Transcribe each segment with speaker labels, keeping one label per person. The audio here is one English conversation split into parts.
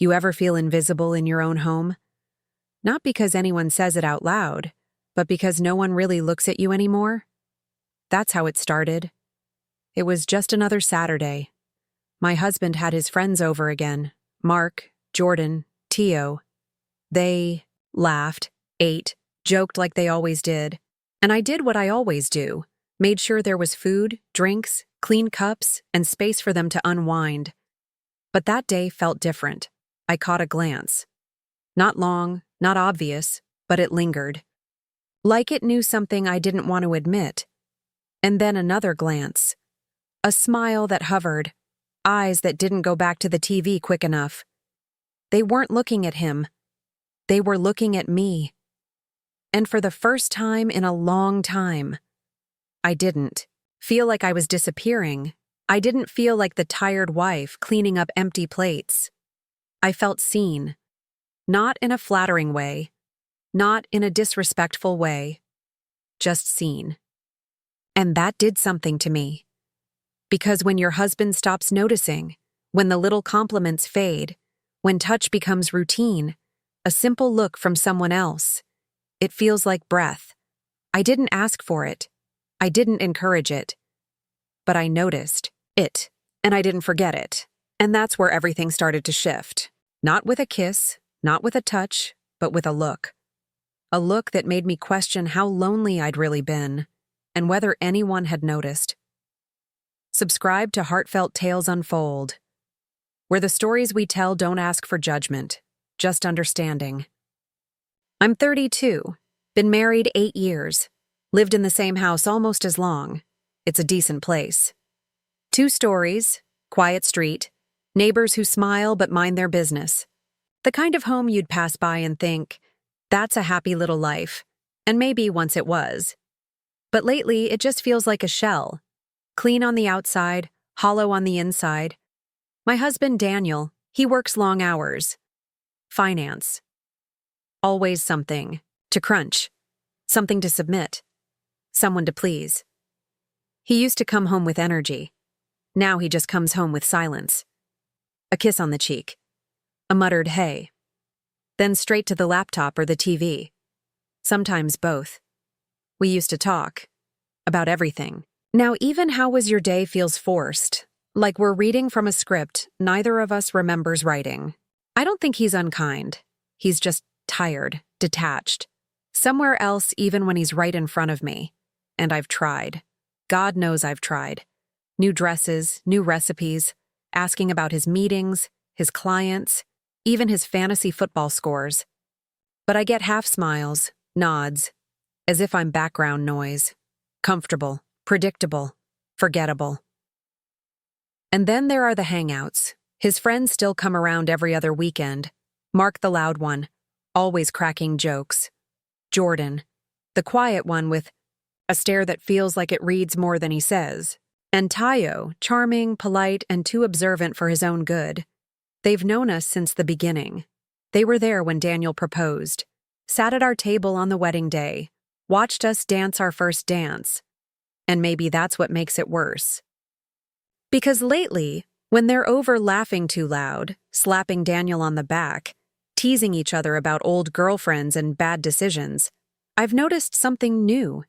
Speaker 1: You ever feel invisible in your own home? Not because anyone says it out loud, but because no one really looks at you anymore? That's how it started. It was just another Saturday. My husband had his friends over again. Mark, Jordan, Tio. They laughed, ate, joked like they always did. And I did what I always do. Made sure there was food, drinks, clean cups, and space for them to unwind. But that day felt different. I caught a glance. Not long, not obvious, but it lingered. Like it knew something I didn't want to admit. And then another glance. A smile that hovered. Eyes that didn't go back to the TV quick enough. They weren't looking at him. They were looking at me. And for the first time in a long time, I didn't feel like I was disappearing. I didn't feel like the tired wife cleaning up empty plates. I felt seen. Not in a flattering way. Not in a disrespectful way. Just seen. And that did something to me. Because when your husband stops noticing, when the little compliments fade, when touch becomes routine, a simple look from someone else, it feels like breath. I didn't ask for it. I didn't encourage it. But I noticed it, and I didn't forget it. And that's where everything started to shift. Not with a kiss, not with a touch, but with a look. A look that made me question how lonely I'd really been, and whether anyone had noticed. Subscribe to Heartfelt Tales Unfold, where the stories we tell don't ask for judgment, just understanding. I'm 32, been married 8 years, lived in the same house almost as long. It's a decent place. 2 stories, quiet street, neighbors who smile but mind their business. The kind of home you'd pass by and think, that's a happy little life, and maybe once it was. But lately, it just feels like a shell. Clean on the outside, hollow on the inside. My husband, Daniel, he works long hours. Finance. Always something to crunch, something to submit, someone to please. He used to come home with energy. Now he just comes home with silence. A kiss on the cheek. A muttered hey. Then straight to the laptop or the TV. Sometimes both. We used to talk. About everything. Now even how was your day feels forced. Like we're reading from a script neither of us remembers writing. I don't think he's unkind. He's just tired, detached. Somewhere else even when he's right in front of me. And I've tried. God knows I've tried. New dresses, new recipes, asking about his meetings, his clients, even his fantasy football scores. But I get half smiles, nods, as if I'm background noise. Comfortable, predictable, forgettable. And then there are the hangouts. His friends still come around every other weekend. Mark the loud one, always cracking jokes. Jordan, the quiet one with a stare that feels like it reads more than he says. And Tio, charming, polite, and too observant for his own good. They've known us since the beginning. They were there when Daniel proposed, sat at our table on the wedding day, watched us dance our first dance. And maybe that's what makes it worse. Because lately, when they're over laughing too loud, slapping Daniel on the back, teasing each other about old girlfriends and bad decisions, I've noticed something new.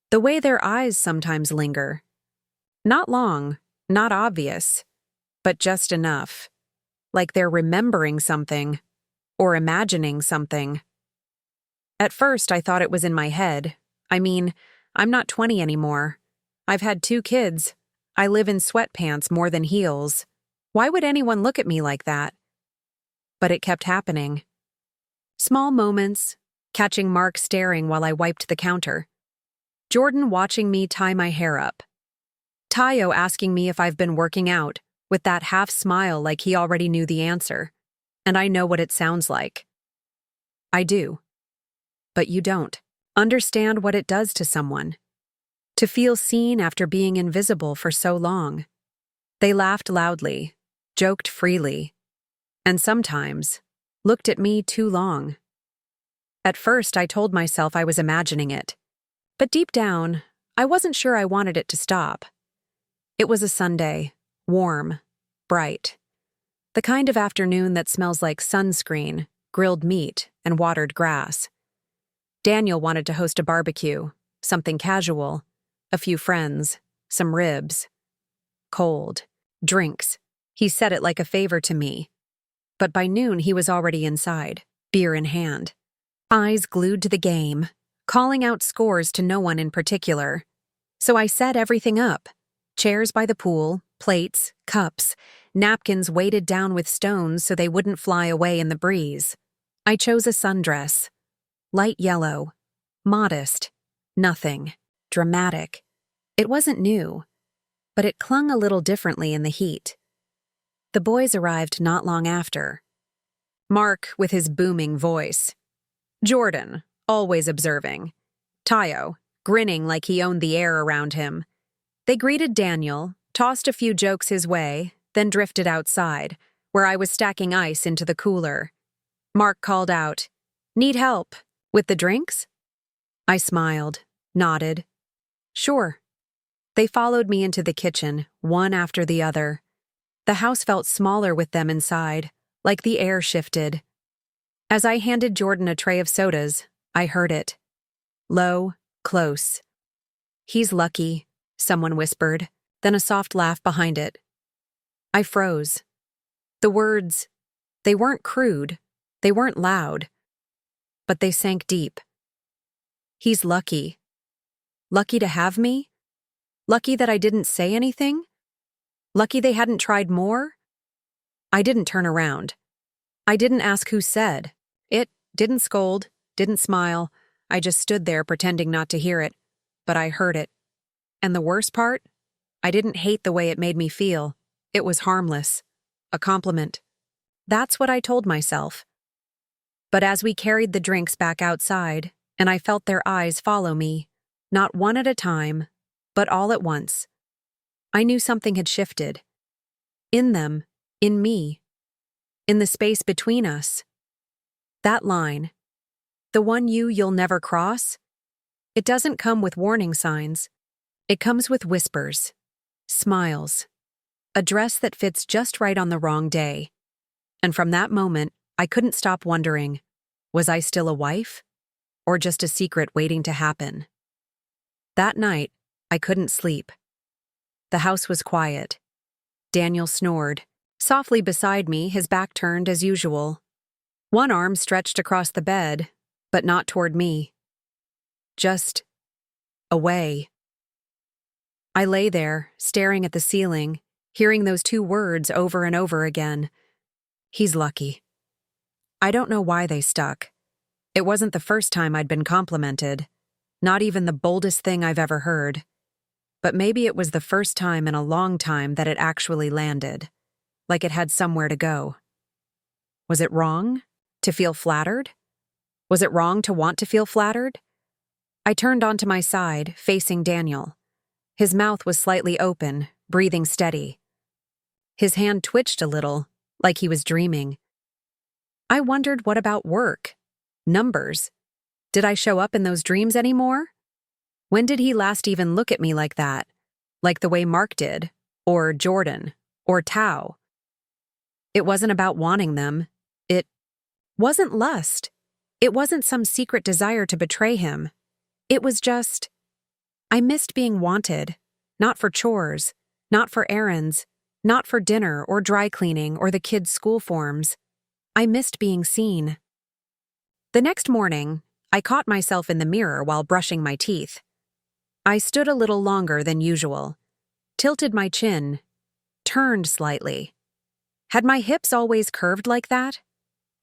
Speaker 1: The way their eyes sometimes linger. Not long, not obvious, but just enough. Like they're remembering something, or imagining something. At first, I thought it was in my head. I mean, I'm not 20 anymore. I've had 2 kids. I live in sweatpants more than heels. Why would anyone look at me like that? But it kept happening. Small moments, catching Mark staring while I wiped the counter. Jordan watching me tie my hair up. Tio asking me if I've been working out, with that half smile like he already knew the answer. And I know what it sounds like. I do. But you don't. Understand what it does to someone. To feel seen after being invisible for so long. They laughed loudly, joked freely, and sometimes looked at me too long. At first, I told myself I was imagining it. But deep down, I wasn't sure I wanted it to stop. It was a Sunday, warm, bright. The kind of afternoon that smells like sunscreen, grilled meat, and watered grass. Daniel wanted to host a barbecue, something casual, a few friends, some ribs. Cold. Drinks. He said it like a favor to me. But by noon he was already inside, beer in hand. Eyes glued to the game, calling out scores to no one in particular. So I set everything up. Chairs by the pool, plates, cups, napkins weighted down with stones so they wouldn't fly away in the breeze. I chose a sundress. Light yellow. Modest. Nothing. Dramatic. It wasn't new, but it clung a little differently in the heat. The boys arrived not long after. Mark with his booming voice. Jordan, always observing. Tayo, grinning like he owned the air around him. They greeted Daniel, tossed a few jokes his way, then drifted outside, where I was stacking ice into the cooler. Mark called out, "Need help with the drinks?" I smiled, nodded. Sure. They followed me into the kitchen, one after the other. The house felt smaller with them inside, like the air shifted. As I handed Jordan a tray of sodas, I heard it. Low, close. "He's lucky," someone whispered, then a soft laugh behind it. I froze. The words, they weren't crude, they weren't loud, but they sank deep. He's lucky. Lucky to have me? Lucky that I didn't say anything? Lucky they hadn't tried more? I didn't turn around. I didn't ask who said. It didn't scold, didn't smile. I just stood there pretending not to hear it, but I heard it. And the worst part? I didn't hate the way it made me feel. It was harmless. A compliment. That's what I told myself. But as we carried the drinks back outside, and I felt their eyes follow me, not one at a time, but all at once, I knew something had shifted. In them, in me, in the space between us. That line, the one you'll never cross, it doesn't come with warning signs. It comes with whispers, smiles, a dress that fits just right on the wrong day. And from that moment, I couldn't stop wondering, was I still a wife? Or just a secret waiting to happen? That night, I couldn't sleep. The house was quiet. Daniel snored, softly beside me, his back turned as usual. One arm stretched across the bed, but not toward me. Just away. I lay there, staring at the ceiling, hearing those two words over and over again. He's lucky. I don't know why they stuck. It wasn't the first time I'd been complimented, not even the boldest thing I've ever heard. But maybe it was the first time in a long time that it actually landed, like it had somewhere to go. Was it wrong to feel flattered? Was it wrong to want to feel flattered? I turned onto my side, facing Daniel. His mouth was slightly open, breathing steady. His hand twitched a little, like he was dreaming. I wondered, what about work? Numbers? Did I show up in those dreams anymore? When did he last even look at me like that? Like the way Mark did, or Jordan, or Tao? It wasn't about wanting them. It wasn't lust. It wasn't some secret desire to betray him. It was just, I missed being wanted, not for chores, not for errands, not for dinner or dry cleaning or the kids' school forms. I missed being seen. The next morning, I caught myself in the mirror while brushing my teeth. I stood a little longer than usual, tilted my chin, turned slightly. Had my hips always curved like that?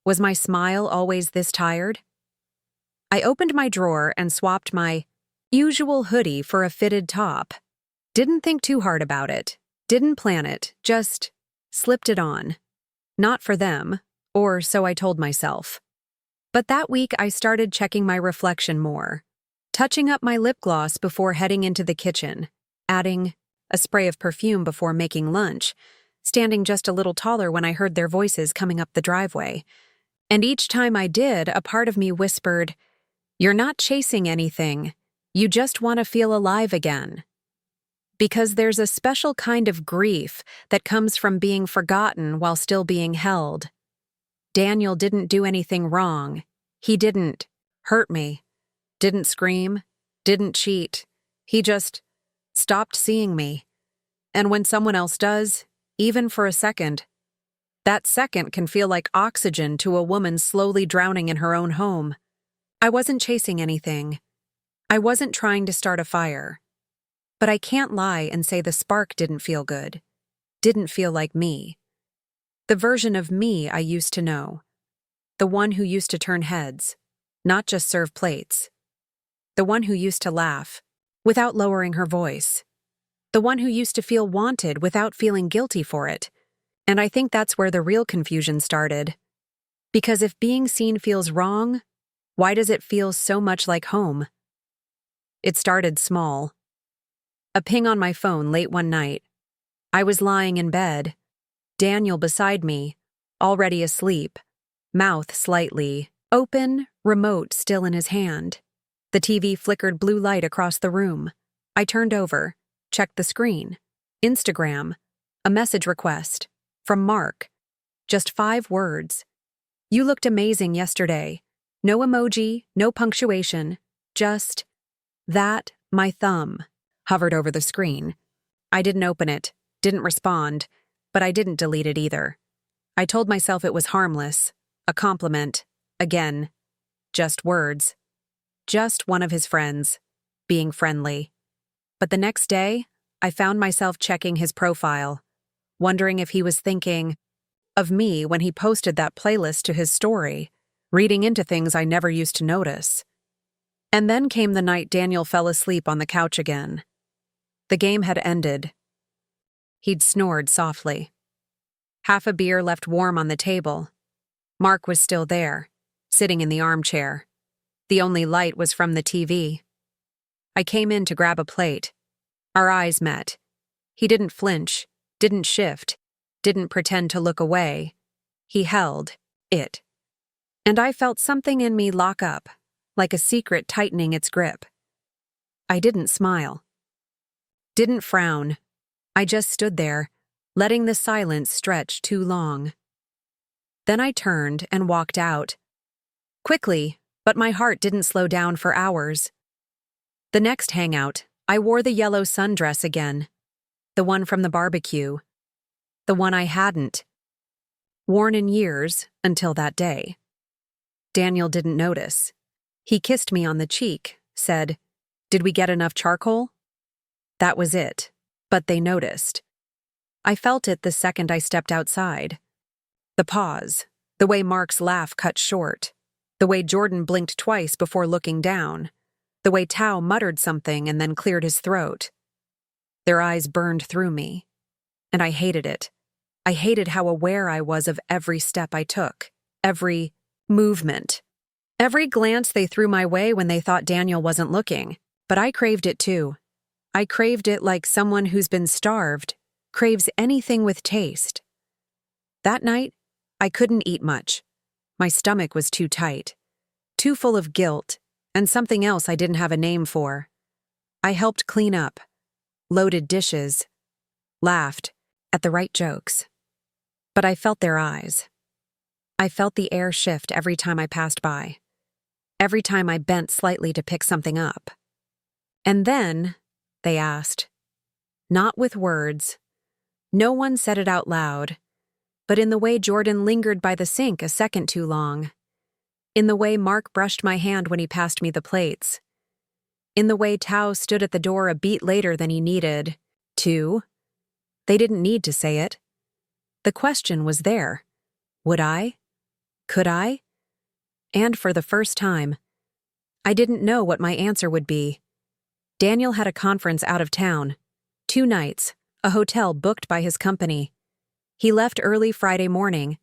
Speaker 1: Was my smile always this tired? I opened my drawer and swapped my usual hoodie for a fitted top. Didn't think too hard about it. Didn't plan it, just slipped it on. Not for them, or so I told myself. But that week I started checking my reflection more, touching up my lip gloss before heading into the kitchen, adding a spray of perfume before making lunch, standing just a little taller when I heard their voices coming up the driveway. And each time I did, a part of me whispered, "You're not chasing anything. You just want to feel alive again." Because there's a special kind of grief that comes from being forgotten while still being held. Daniel didn't do anything wrong. He didn't hurt me, didn't scream, didn't cheat. He just stopped seeing me. And when someone else does, even for a second, that second can feel like oxygen to a woman slowly drowning in her own home. I wasn't chasing anything. I wasn't trying to start a fire. But I can't lie and say the spark didn't feel good, didn't feel like me. The version of me I used to know. The one who used to turn heads, not just serve plates. The one who used to laugh, without lowering her voice. The one who used to feel wanted without feeling guilty for it. And I think that's where the real confusion started. Because if being seen feels wrong, why does it feel so much like home? It started small. A ping on my phone late one night. I was lying in bed, Daniel beside me, already asleep, mouth slightly open, remote still in his hand. The TV flickered blue light across the room. I turned over, checked the screen. Instagram, a message request, from Mark. Just 5 words. You looked amazing yesterday. No emoji, no punctuation, just that, my thumb, hovered over the screen. I didn't open it, didn't respond, but I didn't delete it either. I told myself it was harmless, a compliment, again, just words. Just one of his friends, being friendly. But the next day, I found myself checking his profile, wondering if he was thinking of me when he posted that playlist to his story, reading into things I never used to notice. And then came the night Daniel fell asleep on the couch again. The game had ended. He'd snored softly. Half a beer left warm on the table. Mark was still there, sitting in the armchair. The only light was from the TV. I came in to grab a plate. Our eyes met. He didn't flinch, didn't shift, didn't pretend to look away. He held it. And I felt something in me lock up, like a secret tightening its grip. I didn't smile. Didn't frown. I just stood there, letting the silence stretch too long. Then I turned and walked out. Quickly, but my heart didn't slow down for hours. The next hangout, I wore the yellow sundress again. The one from the barbecue. The one I hadn't worn in years until that day. Daniel didn't notice. He kissed me on the cheek, said, "Did we get enough charcoal?" That was it, but they noticed. I felt it the second I stepped outside. The pause, the way Mark's laugh cut short, the way Jordan blinked twice before looking down, the way Tao muttered something and then cleared his throat. Their eyes burned through me, and I hated it. I hated how aware I was of every step I took, every movement, every glance they threw my way when they thought Daniel wasn't looking. But I craved it too. I craved it like someone who's been starved craves anything with taste. That night, I couldn't eat much. My stomach was too tight, too full of guilt, and something else I didn't have a name for. I helped clean up, loaded dishes, laughed at the right jokes. But I felt their eyes. I felt the air shift every time I passed by, every time I bent slightly to pick something up. And then, they asked, not with words. No one said it out loud, but in the way Jordan lingered by the sink a second too long, in the way Mark brushed my hand when he passed me the plates, in the way Tao stood at the door a beat later than he needed to. They didn't need to say it. The question was there. Would I? Could I? And for the first time, I didn't know what my answer would be. Daniel had a conference out of town, 2 nights, a hotel booked by his company. He left early Friday morning,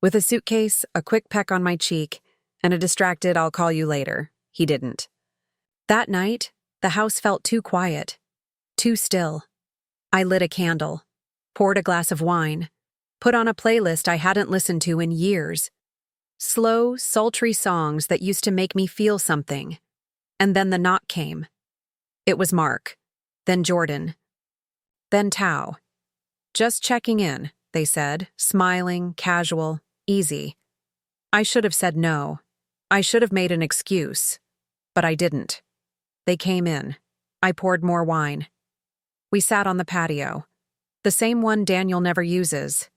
Speaker 1: with a suitcase, a quick peck on my cheek, and a distracted "I'll call you later." He didn't. That night, the house felt too quiet, too still. I lit a candle, poured a glass of wine, put on a playlist I hadn't listened to in years. Slow, sultry songs that used to make me feel something. And then the knock came. It was Mark, then Jordan, then Tao. Just checking in, they said, smiling, casual, easy. I should have said no. I should have made an excuse. But I didn't. They came in. I poured more wine. We sat on the patio. The same one Daniel never uses.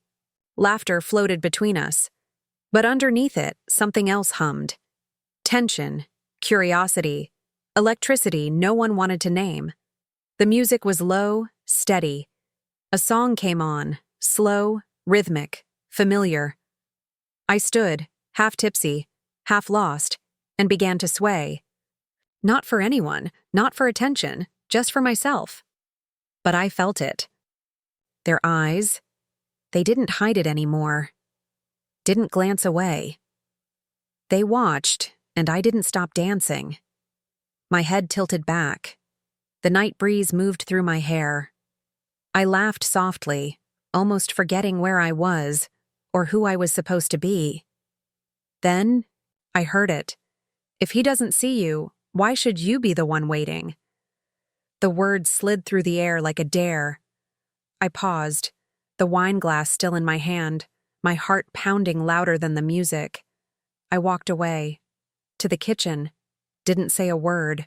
Speaker 1: Laughter floated between us. But underneath it, something else hummed. Tension, curiosity, electricity no one wanted to name. The music was low, steady. A song came on, slow, rhythmic, familiar. I stood, half tipsy, half lost, and began to sway. Not for anyone, not for attention, just for myself. But I felt it. Their eyes, they didn't hide it anymore. Didn't glance away. They watched, and I didn't stop dancing. My head tilted back. The night breeze moved through my hair. I laughed softly, almost forgetting where I was or who I was supposed to be. Then, I heard it. If he doesn't see you, why should you be the one waiting? The words slid through the air like a dare. I paused, the wine glass still in my hand, my heart pounding louder than the music. I walked away, to the kitchen, didn't say a word,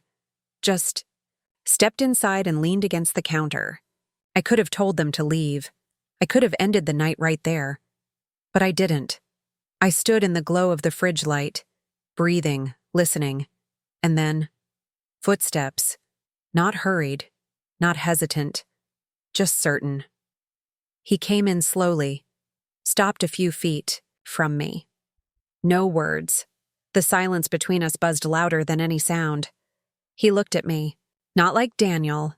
Speaker 1: just stepped inside and leaned against the counter. I could have told them to leave. I could have ended the night right there. But I didn't. I stood in the glow of the fridge light, breathing, listening, and then footsteps, not hurried, not hesitant, just certain. He came in slowly, stopped a few feet from me. No words. The silence between us buzzed louder than any sound. He looked at me, not like Daniel,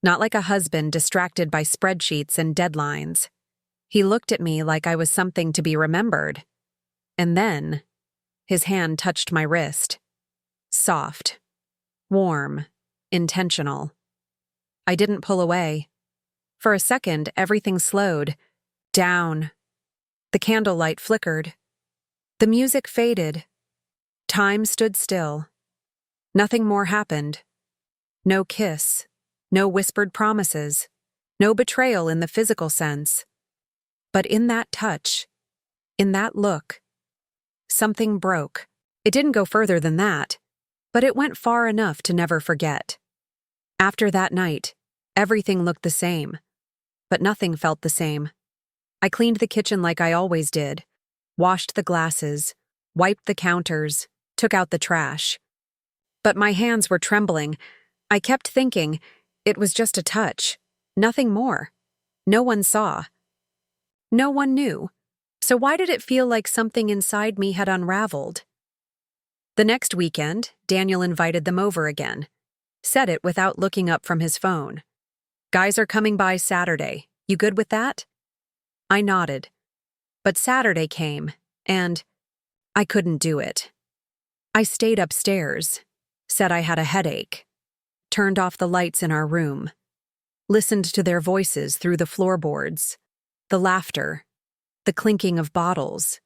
Speaker 1: not like a husband distracted by spreadsheets and deadlines. He looked at me like I was something to be remembered. And then, his hand touched my wrist. Soft, warm, intentional. I didn't pull away. For a second, everything slowed. Down. The candlelight flickered. The music faded. Time stood still. Nothing more happened. No kiss. No whispered promises. No betrayal in the physical sense. But in that touch, in that look, something broke. It didn't go further than that, but it went far enough to never forget. After that night, everything looked the same, but nothing felt the same. I cleaned the kitchen like I always did, washed the glasses, wiped the counters, took out the trash. But my hands were trembling. I kept thinking, it was just a touch, nothing more. No one saw. No one knew. So why did it feel like something inside me had unraveled? The next weekend, Daniel invited them over again. Said it without looking up from his phone. Guys are coming by Saturday. You good with that? I nodded. But Saturday came, and I couldn't do it. I stayed upstairs, said I had a headache, turned off the lights in our room, listened to their voices through the floorboards, the laughter, the clinking of bottles,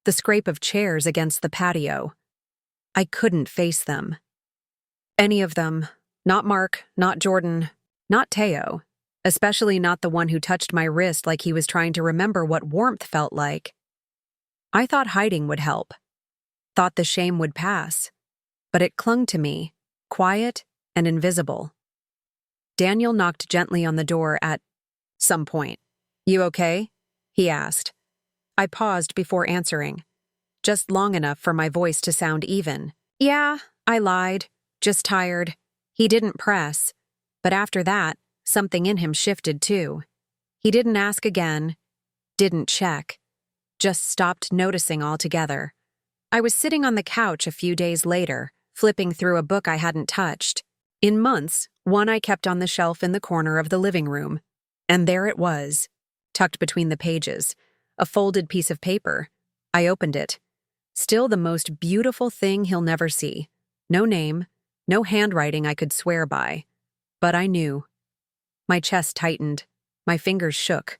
Speaker 1: the scrape of chairs against the patio. I couldn't face them. Any of them. Not Mark, not Jordan, not Teo, especially not the one who touched my wrist like he was trying to remember what warmth felt like. I thought hiding would help. Thought the shame would pass. But it clung to me, quiet and invisible. Daniel knocked gently on the door at some point. You okay? He asked. I paused before answering, just long enough for my voice to sound even. Yeah, I lied. Just tired. He didn't press. But after that, something in him shifted too. He didn't ask again, didn't check, just stopped noticing altogether. I was sitting on the couch a few days later, flipping through a book I hadn't touched. In months, one I kept on the shelf in the corner of the living room. And there it was, tucked between the pages, a folded piece of paper. I opened it. Still the most beautiful thing he'll never see. No name, no handwriting I could swear by. But I knew. My chest tightened. My fingers shook.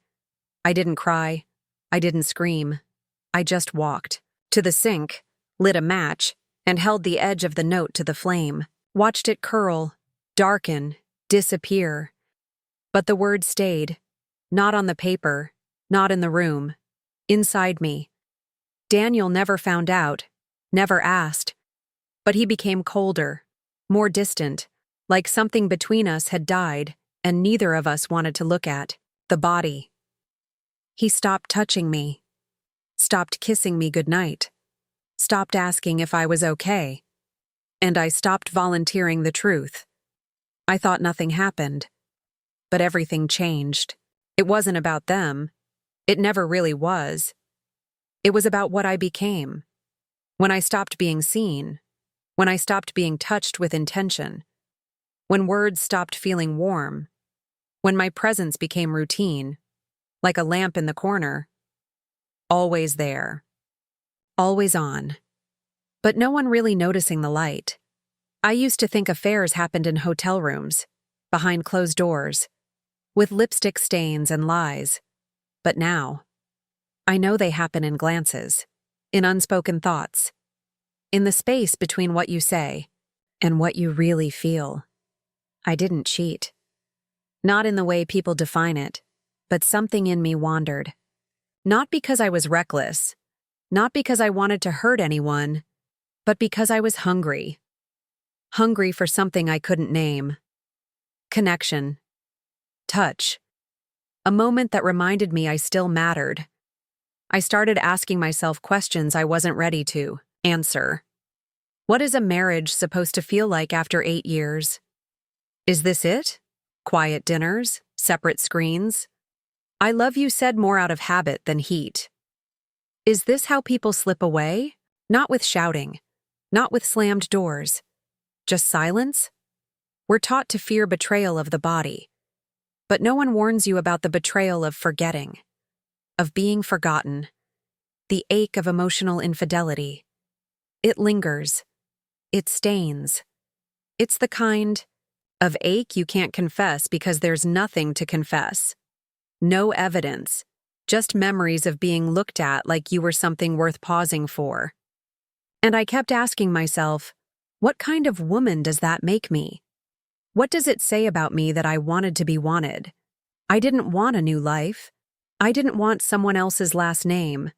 Speaker 1: I didn't cry. I didn't scream. I just walked to the sink, lit a match, and held the edge of the note to the flame. Watched it curl, darken, disappear. But the word stayed, not on the paper, not in the room, inside me. Daniel never found out, never asked, but he became colder, more distant, like something between us had died and neither of us wanted to look at, the body. He stopped touching me, stopped kissing me goodnight, stopped asking if I was okay, and I stopped volunteering the truth. I thought nothing happened, but everything changed. It wasn't about them. It never really was. It was about what I became. When I stopped being seen, when I stopped being touched with intention, when words stopped feeling warm, when my presence became routine, like a lamp in the corner, always there, always on, but no one really noticing the light. I used to think affairs happened in hotel rooms, behind closed doors, with lipstick stains and lies, but now, I know they happen in glances, in unspoken thoughts, in the space between what you say and what you really feel. I didn't cheat. Not in the way people define it, but something in me wandered. Not because I was reckless, not because I wanted to hurt anyone, but because I was hungry. Hungry for something I couldn't name. Connection. Touch. A moment that reminded me I still mattered. I started asking myself questions I wasn't ready to answer. What is a marriage supposed to feel like after 8 years? Is this it? Quiet dinners? Separate screens? I love you said more out of habit than heat. Is this how people slip away? Not with shouting, not with slammed doors. Just silence? We're taught to fear betrayal of the body, but no one warns you about the betrayal of forgetting, of being forgotten, the ache of emotional infidelity. It lingers. It stains. It's the kind of ache you can't confess because there's nothing to confess. No evidence, just memories of being looked at like you were something worth pausing for. And I kept asking myself, what kind of woman does that make me? What does it say about me that I wanted to be wanted? I didn't want a new life. I didn't want someone else's last name.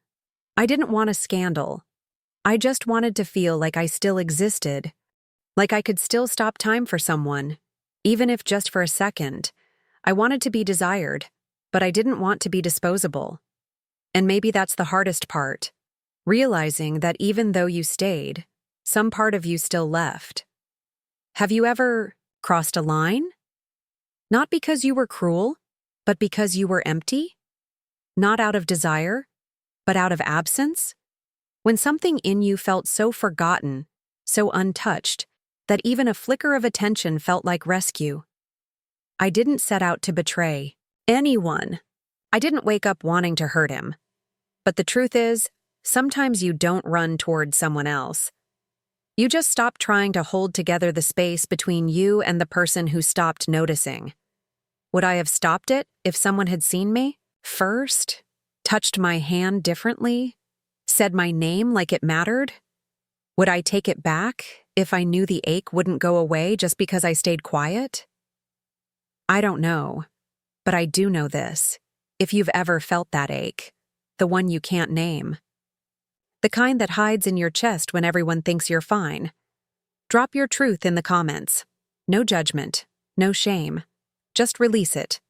Speaker 1: I didn't want a scandal. I just wanted to feel like I still existed, like I could still stop time for someone, even if just for a second. I wanted to be desired, but I didn't want to be disposable. And maybe that's the hardest part, realizing that even though you stayed, some part of you still left. Have you ever crossed a line? Not because you were cruel, but because you were empty? Not out of desire, but out of absence? When something in you felt so forgotten, so untouched, that even a flicker of attention felt like rescue. I didn't set out to betray anyone. I didn't wake up wanting to hurt him. But the truth is, sometimes you don't run toward someone else. You just stop trying to hold together the space between you and the person who stopped noticing. Would I have stopped it if someone had seen me first, touched my hand differently, said my name like it mattered? Would I take it back if I knew the ache wouldn't go away just because I stayed quiet? I don't know, but I do know this. If you've ever felt that ache, the one you can't name, the kind that hides in your chest when everyone thinks you're fine, drop your truth in the comments. No judgment, no shame. Just release it.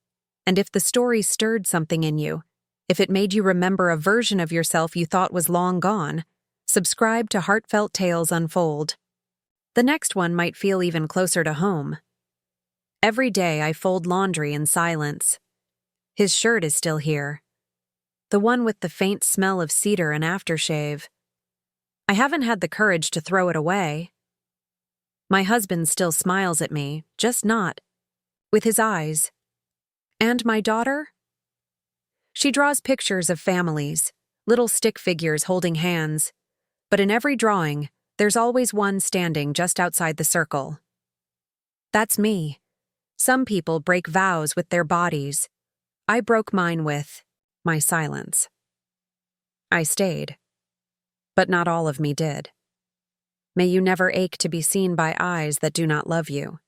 Speaker 1: And if the story stirred something in you, if it made you remember a version of yourself you thought was long gone, subscribe to Heartfelt Tales Unfold. The next one might feel even closer to home. Every day I fold laundry in silence. His shirt is still here. The one with the faint smell of cedar and aftershave. I haven't had the courage to throw it away. My husband still smiles at me, just not with his eyes. And my daughter? She draws pictures of families, little stick figures holding hands. But in every drawing, there's always one standing just outside the circle. That's me. Some people break vows with their bodies. I broke mine with my silence. I stayed, but not all of me did. May you never ache to be seen by eyes that do not love you.